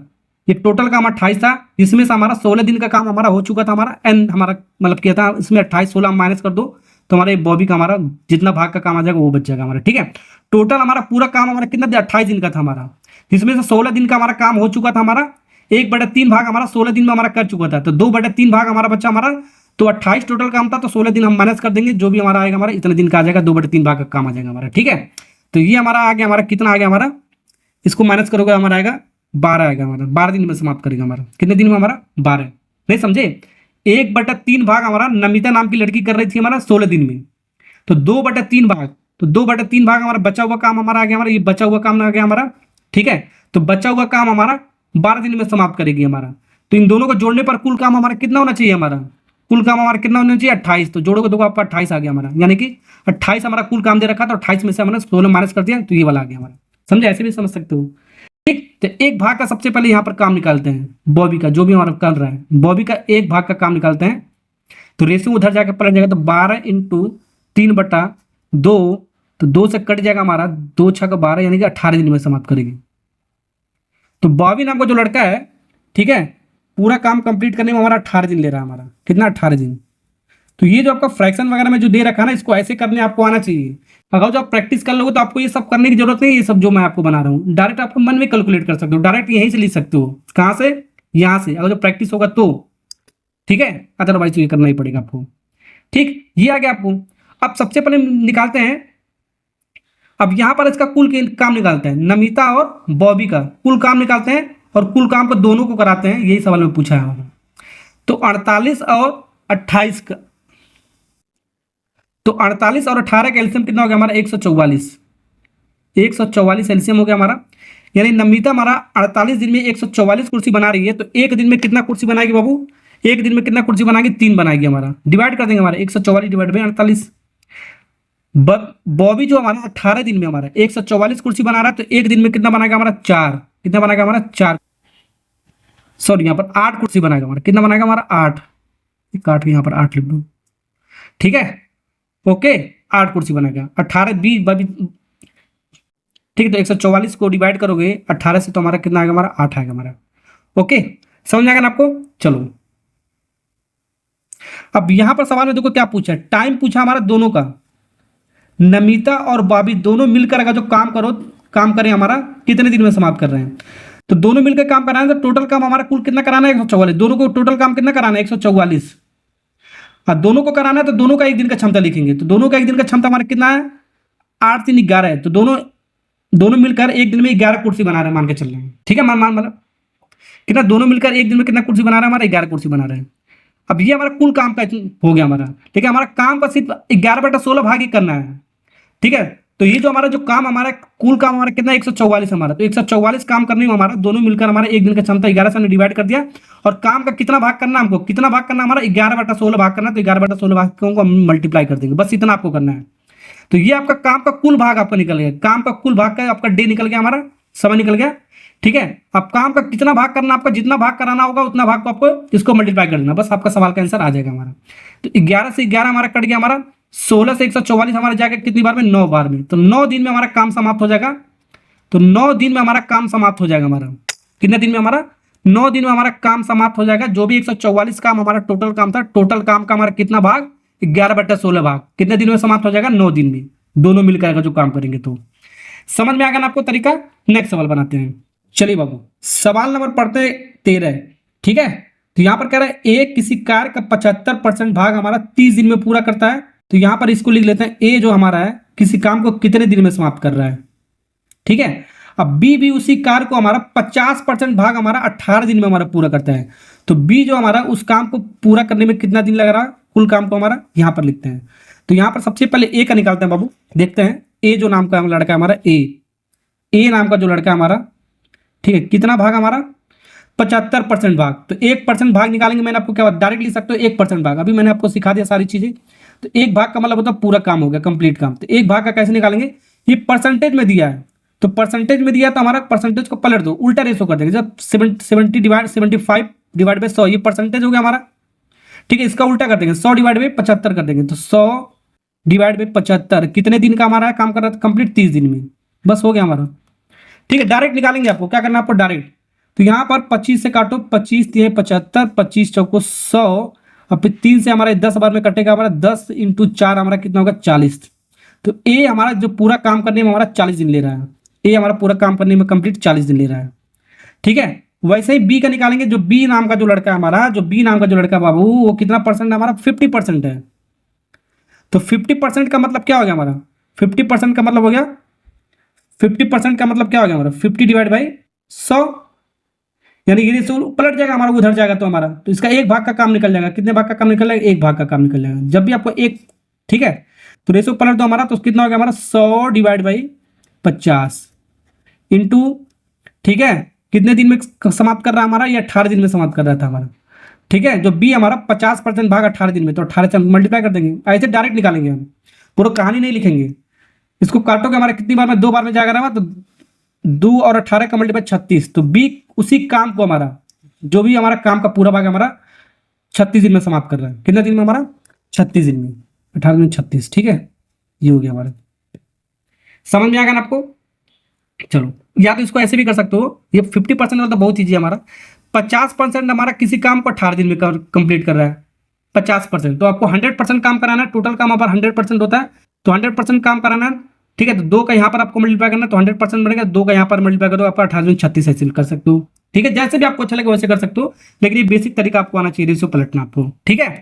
ये टोटल काम 28 था, जिसमें से हमारा 16 दिन का काम हमारा हो चुका था हमारा। एन हमारा मतलब किया था, इसमें 28 16 माइनस कर दो तो हमारे बॉबी का हमारा जितना भाग का काम आ जाएगा वो बच जाएगा हमारा, ठीक है। टोटल हमारा पूरा काम हमारा कितना था? 28 दिन का था हमारा, जिसमें से 16 दिन का हमारा काम हो चुका था हमारा। 1/3 भाग हमारा 16 दिन में हमारा कर चुका था। तो 2/3 भाग हमारा बच्चा हमारा। तो 28 टोटल काम था, तो 16 दिन हम माइनस कर देंगे, जो भी हमारा आएगा हमारा इतने दिन का आ जाएगा, 2/3 भाग का काम आ जाएगा हमारा, ठीक है। तो ये हमारा आ गया, हमारा कितना आ गया हमारा? इसको माइनस करोगे हमारा आएगा 12 आएगा हमारा। 12 दिन में समाप्त करेगा हमारा। कितने दिन में हमारा? 12। नहीं समझे? 1/3 भाग हमारा नमिता नाम की लड़की कर रही थी हमारा 16 दिन में। तो 2/3 भाग, तो 2/3 भाग हमारा बचा हुआ काम हमारा आ गया हमारा। ये बचा हुआ काम आ गया हमारा, ठीक है। तो बचा हुआ काम हमारा 12 दिन में समाप्त करेगी हमारा। तो इन दोनों को जोड़ने पर कुल काम हमारा कितना होना चाहिए? हमारा कुल काम हमारा कितना होना चाहिए? 28। तो जोड़ोगे तो आपका 28 आ गया हमारा, यानी कि 28 हमारा कुल काम दे रखा था। 28 में से हमने 16 माइनस कर दिया, तो ये वाला आ गया हमारा। समझे? ऐसे भी समझ सकते हो, ठीक। तो एक भाग का सबसे पहले यहाँ पर काम निकालते हैं, बॉबी का जो भी हमारा कर रहा है, बॉबी का एक भाग का काम निकालते हैं। तो रेशियो उधर जाकर पलट जाएगा। तो 12 × 3/2, तो 2 से कट जाएगा हमारा, 2 × 6 = 12, यानी कि 18 दिन में समाप्त करेगी। तो बॉबी नाम का जो लड़का है, ठीक है, पूरा काम कंप्लीट करने में हमारा 18 दिन ले रहा है हमारा। कितना? 18 दिन। तो ये जो आपका फ्रैक्शन वगैरह में जो दे रखा है ना, इसको ऐसे करने आपको आना चाहिए। अगर जो आप प्रैक्टिस कर लोगे तो आपको ये सब करने की जरूरत नहीं है। ये सब जो मैं आपको बना रहा हूँ डायरेक्ट आपको मन में कैलकुलेट कर सकते हो, डायरेक्ट यहीं से लिख सकते हो। कहाँ से? यहाँ से। अगर जो प्रैक्टिस होगा तो, ठीक है, अदरवाइज तो ये करना ही पड़ेगा आपको, ठीक। ये आ गया आपको। अब सबसे पहले निकालते हैं, अब यहां पर इसका कुल काम निकालते हैं, नमिता और बॉबी का कुल काम निकालते हैं, और कुल काम को दोनों को कराते हैं। यही सवाल में पूछा है। तो 48 और 28 का, तो 48 और 18 का एलसीएम कितना हो गया हमारा? 144। 144 एलसीएम हो गया हमारा। यानी नमिता हमारा 48 दिन में 144 कुर्सी बना रही है। तो एक दिन में कितना कुर्सी बनाएगी बाबू? एक दिन में कितना कुर्सी बनाएगी? 3 बनाएगी हमारा। डिवाइड कर देंगे हमारा 144 डिवाइड बाई 48। बॉबी जो हमारा 18 दिन में हमारा 144 कुर्सी बना रहा है, तो एक दिन में कितना बनाएगा हमारा? 4। कितना बनाएगा हमारा? 4। सॉरी, यहाँ पर 8 कुर्सी बनाएगा हमारा। कितना बनाएगा हमारा? 8। काट के यहाँ पर 8 लिख दो, ठीक है, ओके। 8 कुर्सी बनाएगा। 18 20 ठीक है। तो 144 को डिवाइड करोगे 18 से, तो हमारा कितना आएगा? हमारा 8 आएगा हमारा, ओके। समझ आएगा ना आपको? चलो, अब यहां पर सवाल में देखो क्या पूछा है। टाइम पूछा हमारा दोनों का। नमिता और बॉबी दोनों मिलकर अगर जो काम करें हमारा, कितने दिन में समाप्त कर रहे हैं? तो दोनों मिलकर काम कराना है। तो टोटल काम हमारा कुल कितना कराना है? 144। दोनों को टोटल काम कितना कराना है? 144। हाँ, दोनों को कराना है, तो दोनों का एक दिन का क्षमता लिखेंगे। तो दोनों का एक दिन का क्षमता हमारा कितना है? 8 3 11 है। तो दोनों मिलकर एक दिन में 11 कुर्सी बना रहे हैं, मान के चल रहे हैं, ठीक है। मतलब कितना? दोनों मिलकर एक दिन में कितना कुर्सी बना रहे हैं? हमारा 11 कुर्सी बना रहे हैं। अब ये हमारा कुल काम का हो गया हमारा, ठीक है। हमारा काम का सिर्फ 11/16 भाग ही करना है, ठीक है। तो ये जो हमारा जो काम हमारा कुल काम हमारा कितना? 144 हमारा। तो 144 काम करने में हमारा दोनों मिलकर हमारा एक दिन का क्षमता 11 से हमने डिवाइड कर दिया। और काम का कितना भाग करना हमको? कितना भाग करना हमारा? 11/16 भाग करना। तो 11/16 भाग को हम मल्टीप्लाई कर देंगे, बस इतना आपको करना है। तो ये आपका काम का कुल भाग आपका निकल गया। काम का कुल भाग का आपका डे निकल गया, हमारा समय निकल गया, ठीक है। अब काम का कितना भाग करना, आपका जितना भाग कराना होगा उतना भाग को आपको इसको मल्टीप्लाई कर देना, बस आपका सवाल का आंसर आ जाएगा हमारा। तो 11 से 11 हमारा कट गया हमारा। 16 से 144 हमारा जाकर कितनी बार में? 9 बार में। तो 9 दिन में हमारा काम समाप्त हो जाएगा। तो 9 दिन में हमारा काम समाप्त हो जाएगा हमारा। कितने दिन में हमारा? 9 दिन में हमारा काम समाप्त हो जाएगा। जो भी 144 काम हमारा टोटल काम था, टोटल काम का हमारा कितना भाग, 11/16 भाग, कितने दिन में समाप्त हो जाएगा, 9 दिन में, दोनों मिलकर अगर जो काम करेंगे तो। समझ में आ गया ना आपको तरीका। नेक्स्ट सवाल बनाते हैं। चलिए बाबू, सवाल नंबर पढ़ते 13। ठीक है, तो यहां पर कह रहा है ए किसी कार्य का 75% भाग हमारा 30 दिन में पूरा करता है। तो यहां पर इसको लिख लेते हैं, ए जो हमारा है किसी काम को कितने दिन में समाप्त कर रहा है। ठीक है, अब बी भी उसी कार्य को हमारा 50% भाग हमारा 18 दिन में हमारा पूरा करता है। तो बी जो हमारा उस काम को पूरा करने में कितना दिन लग रहा है, कुल काम को हमारा यहां पर लिखते हैं। तो यहां पर सबसे पहले ए का निकालते हैं बाबू। देखते हैं ए जो नाम का लड़का हमारा, ए नाम का जो लड़का हमारा, ठीक है, कितना भाग हमारा, 75% भाग। तो 1% भाग निकालेंगे, मैंने आपको क्या डायरेक्ट लिख सकते हो 1% भाग, अभी मैंने आपको सिखा दिया सारी चीजें। तो एक भाग का मतलब होता है पूरा काम हो गया, कंप्लीट काम। तो एक भाग का कैसे निकालेंगे, ये परसेंटेज में दिया है, तो परसेंटेज में दिया तो हमारा परसेंटेज को पलट दो, उल्टा रेशो कर देंगे। जब 75 डिवाइड बाई 100, ये परसेंटेज हो गया हमारा। ठीक है, इसका उल्टा कर देंगे, 100 डिवाइड बाई 75 कर देंगे। तो 100 डिवाइड बाई 75 कितने दिन का हमारा काम कर रहा था कंप्लीट, 30 दिन में, बस हो गया हमारा। ठीक है, डायरेक्ट निकालेंगे। आपको क्या करना है, आपको डायरेक्ट, तो यहाँ पर 25 से काटो, 25 दिए 75, 25 चौको 100, और फिर 3 से हमारा 10 बार में कटेगा हमारा, 10 × 4 हमारा कितना होगा, 40। तो ए हमारा जो पूरा काम करने में हमारा 40 दिन ले रहा है, ए हमारा पूरा काम करने में कंप्लीट 40 दिन ले रहा है। ठीक है, वैसे ही बी का निकालेंगे। जो बी नाम का जो लड़का है हमारा, जो बी नाम का जो लड़का बाबू, वो कितना परसेंट है हमारा, 50% है। तो 50% का मतलब क्या हो गया हमारा, 50% का मतलब हो गया, 50% का मतलब क्या हो गया हमारा, 50 डिवाइड बाई 100, यानी ये रेशो पलट जाएगा हमारा, उधर जाएगा तो हमारा, तो इसका एक भाग का काम निकल जाएगा। कितने भाग का काम निकल जाएगा, एक भाग का काम निकल जाएगा। जब भी आपको एक, ठीक है, तो रेशो पलट दो हमारा, तो कितना हो गया हमारा, 100 डिवाइड बाई 50 इंटू, ठीक है, कितने दिन में समाप्त कर रहा है हमारा, ये 18 दिन में समाप्त कर रहा था हमारा। ठीक है, जो बी हमारा 50% भाग 18 दिन में, तो 18 से मल्टीप्लाई कर देंगे, ऐसे डायरेक्ट निकालेंगे हम, पूरा कहानी नहीं लिखेंगे। इसको काटोगे हमारा कितनी बार में, 2 बार में जाएगा हमारा, तो 2 और 18 का मल्टीप्लाई 36। तो बी उसी काम को हमारा, जो भी हमारा काम का पूरा भाग हमारा 36 दिन में समाप्त कर रहा है। कितने दिन में हमारा, 36 दिन में, 18 में 36। ठीक है, ये हो गया हमारा। समझ में आ गया ना आपको। चलो, या तो इसको ऐसे भी कर सकते हो, ये 50% वाला तो बहुत ईजी है हमारा। 50% हमारा किसी काम को 18 दिन में कंप्लीट कर रहा है, 50%। तो आपको 100% काम कराना है, टोटल काम हमारा 100% होता है, तो 100% काम कराना है। ठीक है, तो 2 का यहाँ पर आपको मल्टीप्लाई करना है, तो 100% बनेगा, 2 का यहाँ पर मल्टीप्लाई करो, आपका 18 में 36 ऐसे कर सकते हो। ठीक है, जैसे भी आपको अच्छा लगे वैसे कर सकते हो, लेकिन ये बेसिक तरीका आपको आना चाहिए, रेशियो पलटना आपको। ठीक है,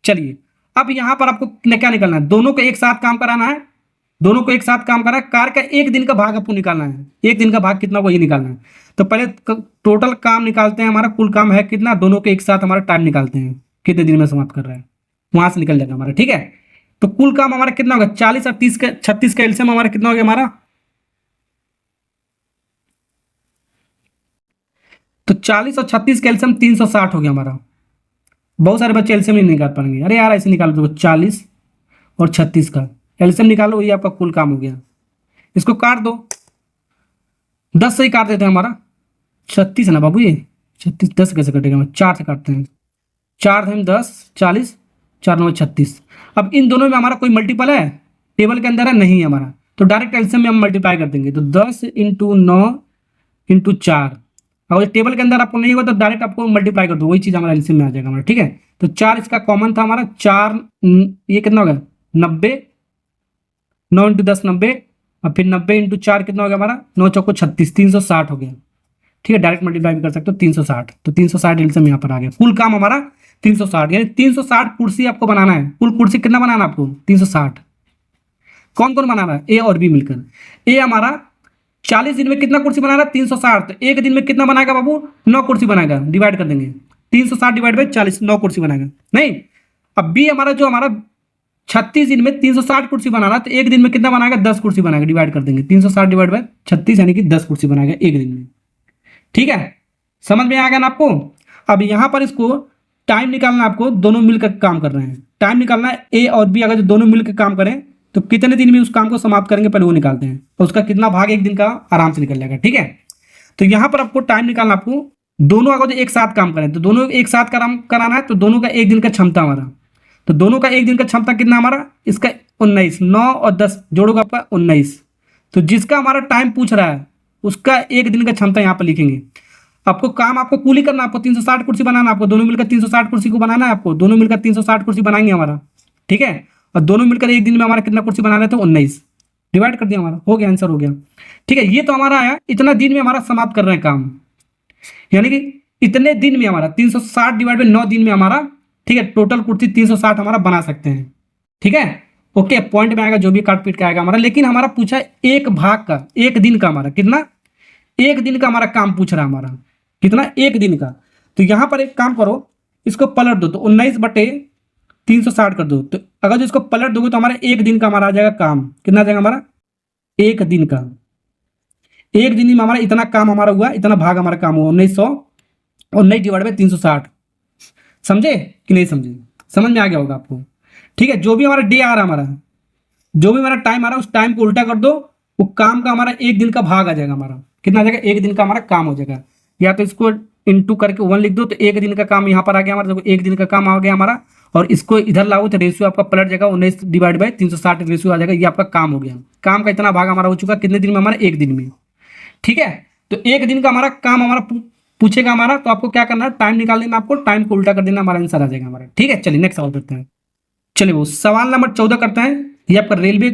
चलिए अब यहाँ पर आपको क्या निकालना है, दोनों को एक साथ काम कराना है, दोनों को एक साथ काम करना है। कार का एक दिन का भाग आपको निकालना है, एक दिन का भाग कितना वही निकालना है। तो पहले टोटल काम निकालते हैं, हमारा कुल काम है कितना, दोनों के एक साथ हमारा टाइम निकालते हैं, कितने दिन में समाप्त कर रहा है, वहां से निकल जाएगा हमारा। ठीक है, तो कुल काम हमारा कितना होगा, 40 और 30 का 36 का एलसीएम हमारा कितना हो गया हमारा, तो 40 और 36 का एलसीएम 360 हो गया हमारा। बहुत सारे बच्चे एलसीएम नहीं निकाल पाएंगे, अरे यार ऐसे निकाल दो, 40 और 36 का एलसीएम निकालो, ये आपका कुल काम हो गया। इसको काट दो, 10 से ही काट देते हैं हमारा, 36 है ना बाबू, ये 36 10 कैसे कटेगा, हम 4 से काटते हैं, 4 हम 10, 40, 4 9 36। अब इन दोनों में हमारा कोई मल्टीपल है, टेबल के अंदर है नहीं है हमारा, तो डायरेक्ट एलसीएम में हम मल्टीप्लाई कर देंगे। तो 10 × 9 × 4, अगर टेबल के अंदर आपको नहीं होगा तो डायरेक्ट आपको मल्टीप्लाई कर दो, वही चीज़ हमारा एलसीएम में आ जाएगा हमारा। ठीक है, तो 4 इसका कॉमन था हमारा, 4 ये कितना होगा 90, 9 × 10 90, और फिर 90 × 4 कितना हो गया हमारा, 9 चौको 36, 360 हो गया। ठीक है, डायरेक्ट मल्टीप्लाई भी कर सकते हो, 360, तो 360 एलसीएम यहाँ पर आ गया। कुल काम हमारा 360, यानी 360 कुर्सी आपको बनाना है। कुल कुर्सी कितना बनाना है आपको, 360। कौन कौन बनाना है, ए और बी मिलकर। ए हमारा 40 दिन में कितना कुर्सी बना रहा है, 360। तो एक दिन में कितना बनाएगा बाबू, 9 कुर्सी बनाएगा, डिवाइड कर देंगे, 360 डिवाइड बाई 40, 9 कुर्सी बनाएगा। नहीं, अब बी हमारा जो हमारा 36 दिन में 360 कुर्सी बनाना, तो एक दिन में कितना बनाएगा, 10 कुर्सी बनाएगा, डिवाइड कर देंगे, 360 डिवाइड बाई 36 यानी कि 10 कुर्सी बनाएगा एक दिन में। ठीक है, समझ में आ गया ना आपको। अब यहाँ पर इसको टाइम निकालना, आपको दोनों मिलकर काम कर रहे हैं, टाइम निकालना है। ए और बी अगर जो दोनों मिलकर काम करें तो कितने दिन में उस काम को समाप्त करेंगे, पहले वो निकालते हैं, और उसका कितना भाग एक दिन का आराम से निकल जाएगा। ठीक है, तो यहाँ पर आपको टाइम निकालना, आपको दोनों अगर एक साथ काम करें तो दोनों एक साथ काम कराना है, तो दोनों का एक दिन का क्षमता हमारा, तो दोनों का एक दिन का क्षमता कितना हमारा, इसका 19, 9 और 10 जोड़ोगा आपका 19। तो जिसका हमारा टाइम पूछ रहा है उसका एक दिन का क्षमता यहाँ पर लिखेंगे। आपको काम आपको कूल ही करना, आपको 360 कुर्सी बनाना, आपको दोनों मिलकर 360 कुर्सी को बनाना है, आपको दोनों मिलकर 360 कुर्सी बनाएंगे हमारा, ठीक है। और दोनों मिलकर एक दिन में हमारा कितना कुर्सी बना रहे थे, 19 डिवाइड कर दिया, हमारा हो गया, आंसर हो गया, ठीक है। ये तो हमारा आया, इतना दिन में हमारा समाप्त कर रहे हैं काम, यानी कि इतने दिन में हमारा 360 डिवाइड बाई 9 दिन में हमारा, ठीक है, टोटल कुर्सी 360 हमारा बना सकते हैं, ठीक है। ओके, पॉइंट में आएगा, जो भी काट पीट के आएगा हमारा। लेकिन हमारा पूछा एक भाग का, एक दिन का हमारा कितना, एक दिन का हमारा काम पूछ रहा है हमारा, कितना, एक दिन का। तो यहां पर एक काम करो, इसको पलट दो, तो 19/360 कर दो। तो अगर जो इसको पलट दोगे तो हमारा एक दिन का हमारा आ जाएगा काम, कितना आ जाएगा हमारा, एक दिन का। एक दिन में हमारा इतना काम हमारा हुआ, इतना भाग हमारा काम हुआ, 19 डिवाइड बाई 360। समझे कि नहीं समझे, समझ में आ गया होगा आपको, ठीक है। जो भी हमारा डे आ रहा हमारा, जो भी हमारा टाइम आ रहा है, उस टाइम को उल्टा कर दो, वो काम का हमारा एक दिन का भाग आ जाएगा हमारा, कितना आ जाएगा, एक दिन का हमारा काम हो जाएगा। या तो इसको इंटू करके 1 लिख दो, तो एक दिन का काम यहाँ पर आ गया हमारा, देखो एक दिन का काम आ गया हमारा। और इसको इधर लाओ तो रेशियो आपका पलट जाएगा, 19 डिवाइड बाई 360 रेशियो आ जाएगा, ये आपका काम हो गया। काम का इतना भाग हमारा हो चुका, कितने दिन में हमारा, एक दिन में, ठीक है। तो एक दिन का हमारा काम हमारा पूछेगा हमारा, तो आपको क्या करना है, टाइम निकाल लेना, आपको टाइम को उल्टा कर देना, हमारा आंसर आ जाएगा हमारा, ठीक है। चलिए नेक्स्ट सवाल करते हैं। चलिए वो सवाल नंबर 14 करते हैं। ये आपका रेलवे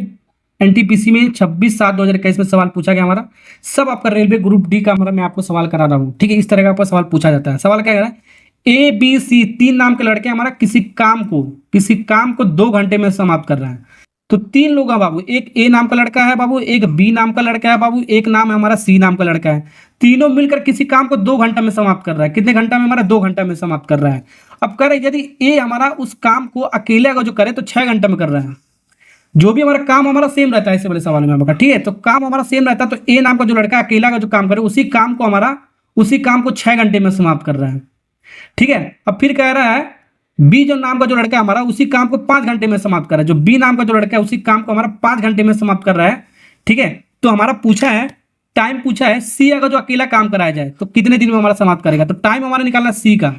एनटीपीसी में 26/7/2021 में सवाल पूछा गया हमारा। सब आपका रेलवे ग्रुप डी का हमारा मैं आपको सवाल करा रहा हूँ, ठीक है। इस तरह का आपका सवाल पूछा जाता है। सवाल क्या कह रहा है, ए बी सी 3 नाम के लड़के हमारा किसी काम को 2 घंटे में समाप्त कर रहे हैं। तो 3 लोग हैं बाबू, एक ए नाम का लड़का है बाबू, एक बी नाम का लड़का है बाबू, एक नाम है हमारा सी नाम का लड़का है। तीनों मिलकर किसी काम को 2 घंटा में समाप्त कर रहा है। कितने घंटा में, हमारा 2 घंटा में समाप्त कर रहा है। अब कह रहे यदि ए हमारा उस काम को अकेले अगर जो करे तो 6 घंटे में कर रहा है। जो भी हमारा काम हमारा सेम रहता है, ऐसे वाले सवाल में आपका, ठीक है। तो काम हमारा सेम रहता है, तो ए नाम का जो लड़का अकेला का जो काम करे, उसी काम को 6 घंटे में समाप्त कर रहा है, ठीक है। अब फिर कह रहा है बी जो नाम का जो लड़का है हमारा, उसी काम को 5 घंटे में समाप्त कर रहा है। जो बी नाम का जो लड़का है, उसी काम को हमारा 5 घंटे में समाप्त कर रहा है, ठीक है। तो हमारा पूछा है, टाइम पूछा है, सी अगर जो अकेला काम कराया जाए तो कितने दिन में हमारा समाप्त करेगा। तो टाइम हमारा निकालना है सी का,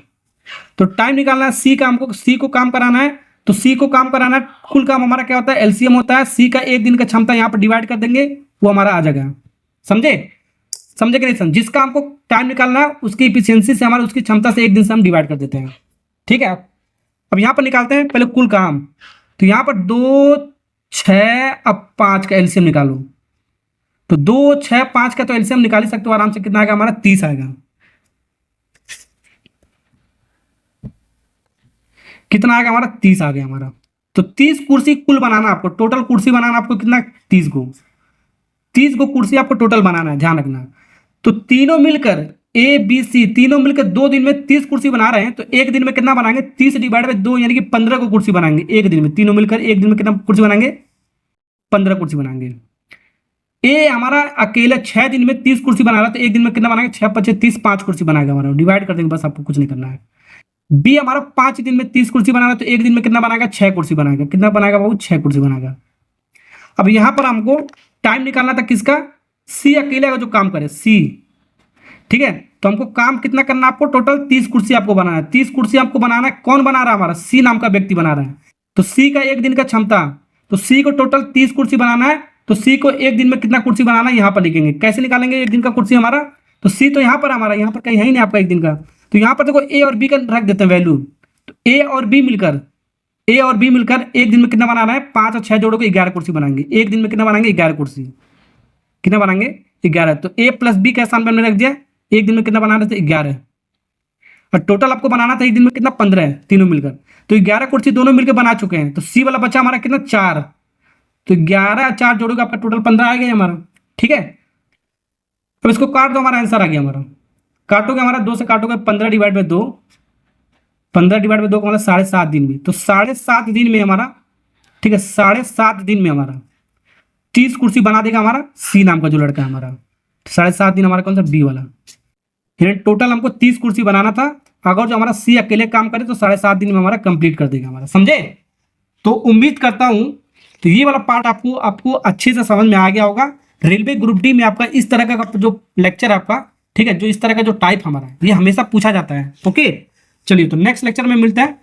तो टाइम निकालना है सी का, हमको सी को काम कराना है। तो सी को काम कराना है, कुल काम हमारा क्या होता है, एलसीएम होता है। सी का एक दिन का क्षमता यहाँ पर डिवाइड कर देंगे, वो हमारा आ जाएगा। समझे कि नहीं समझे। जिसका हमको टाइम निकालना है, उसकी इफिशियंसी से हमारा, उसकी क्षमता से एक दिन से हम डिवाइड कर देते हैं, ठीक है। अब यहाँ पर निकालते हैं पहले कुल काम। तो यहाँ पर 2, 6, अब 5 का एलसीएम निकालो। तो 2, 6, 5 का तो एलसीएम निकाल ही सकते हो आराम से। कितना आएगा हमारा, 30 आएगा। कितना आएगा हमारा, 30 आ गया हमारा। तो 30 कुर्सी कुल बनाना आपको, टोटल कुर्सी बनाना आपको कितना, 30 को कुर्सी आपको टोटल बनाना है, ध्यान रखना। तो तीनों मिलकर ए बी सी तीनों मिलकर 2 दिन में 30 कुर्सी बना रहे हैं। तो एक दिन में कितना बनाएंगे, 30 डिवाइड बाई 2 यानी कि 15 को कुर्सी बनाएंगे एक दिन में। तीनों मिलकर एक दिन में कितना कुर्सी बनाएंगे, 15 कुर्सी बनाएंगे। ए हमारा अकेले 6 दिन में 30 कुर्सी बना रहा है, तो एक दिन में कितना बनाएंगे, 6 × 5 = 30, 5 कुर्सी बनाएगा हमारा। डिवाइड कर देंगे बस, आपको कुछ नहीं करना है। बी हमारा 5 दिन में 30 कुर्सी बना रहा है, तो एक दिन में कितना बनाएगा, 6 कुर्सी बनाएगा। कितना बनाएगा बाबू, 6 कुर्सी बनाएगा। अब यहां पर हमको टाइम निकालना था किसका, सी अकेले का जो काम करे, सी, ठीक है। तो हमको काम कितना करना है, आपको टोटल 30 कुर्सी आपको बनाना है। 30 कुर्सी आपको बनाना है। कौन बना रहा है, हमारा सी नाम का व्यक्ति बना रहा है। तो सी का एक दिन का क्षमता, तो सी को टोटल 30 कुर्सी बनाना है। तो सी को एक दिन में कितना कुर्सी बनाना है, यहाँ पर लिखेंगे। कैसे निकालेंगे एक दिन का कुर्सी हमारा, तो सी तो यहाँ पर हमारा, यहाँ पर कहीं है ही नहीं आपका एक दिन का। तो यहाँ पर देखो ए और बी का रख देते हैं वैल्यू। तो ए और बी मिलकर एक दिन में कितना बनाना है, 5 और 6 जोड़ो को 11 कुर्सी बनाएंगे। एक दिन में कितना बनाएंगे, 11 कुर्सी। कितना बनाएंगे, 11। तो ए प्लस बी का स्थान पर मैंने रख दिया। एक दिन में कितना बनाना था, 11। और टोटल आपको बनाना था एक दिन में कितना, 15 है तीनों मिलकर। तो 11 कुर्सी दोनों मिलकर बना चुके हैं। तो सी वाला बचा हमारा कितना, 4। तो 11 4 जोड़ोगे आपका टोटल 15 आ गया हमारा, ठीक है। अब इसको काट दो, हमारा आंसर आ गया हमारा। काटोगे हमारा 2 से काटोगे, 15 डिवाइड बाई 2, 15 डिवाइड बाई 2 का मतलब 7.5 दिन में। तो 7.5 दिन में हमारा, ठीक है, 7.5 दिन में हमारा 30 कुर्सी बना देगा हमारा सी नाम का जो लड़का है हमारा। 7.5 दिन हमारा कौन सा, बी वाला। यानी टोटल हमको 30 कुर्सी बनाना था। अगर जो हमारा सी अकेले काम करे तो 7.5 दिन में हमारा कंप्लीट कर देगा हमारा। समझे। तो उम्मीद करता हूं तो ये वाला पार्ट आपको अच्छे से समझ में आ गया होगा। रेलवे ग्रुप डी में आपका इस तरह का जो लेक्चर आपका, ठीक है, जो इस तरह का जो टाइप हमारा ये हमेशा पूछा जाता है। ओके, चलिए तो नेक्स्ट लेक्चर में मिलते हैं।